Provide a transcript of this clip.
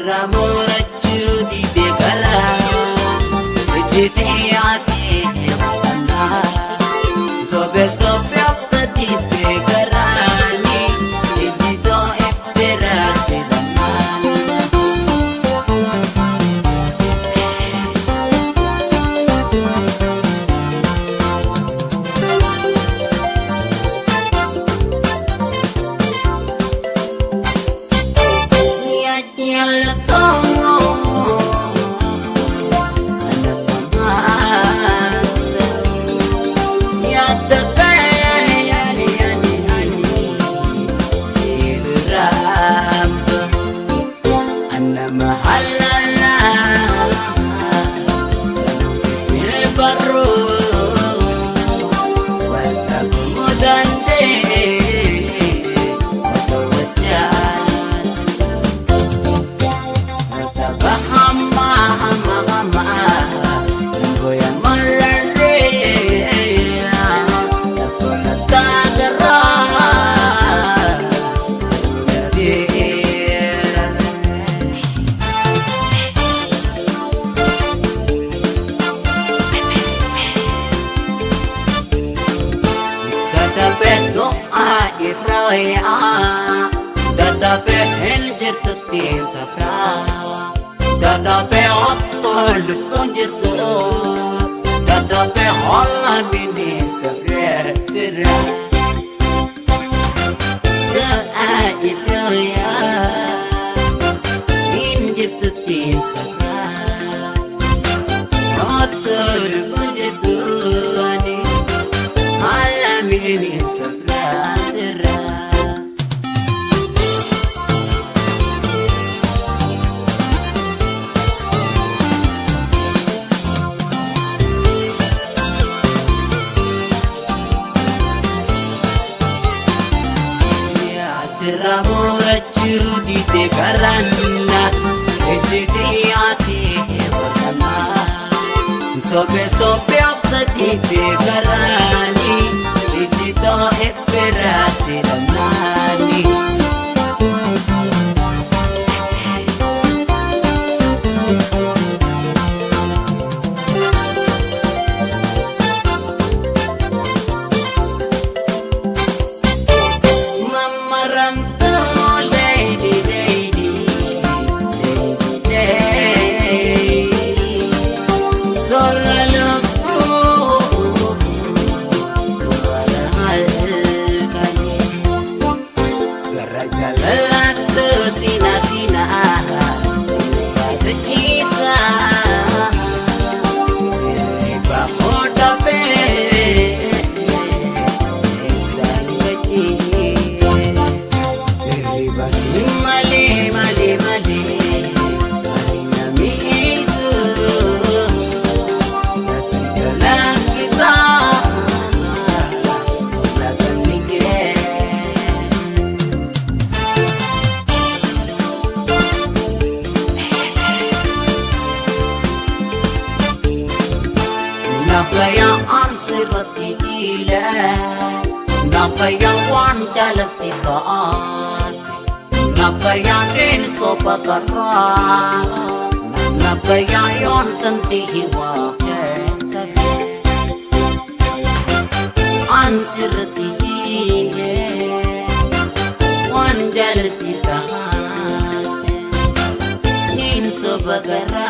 Ramurachuu didee garaa ejjitee ati eebbannaa sobee obsaditee garaani ejjitoo eebberaa sedannaa. Dadabe jirtutti safraa dadabe ottoo lubbuun jirtu dadabe holla bineensa sirra daa iddooyaa hin jirtutti safraa ottoo lubbuun jirtu holla bineensa sirra. Ramurachuu didee garaana ejjitee ati eebbannaa sobee obsaditee garaani ejjitoo eebberaa sedannaani. Nafayaan sirratti jiilee nafayaan waan jaalatti ta'an nafayaan deensoo baqarraa nafayaan yoon tanti hiwaa an sirratti jiilee waan jaalatti ta'an deensoo baqarraa.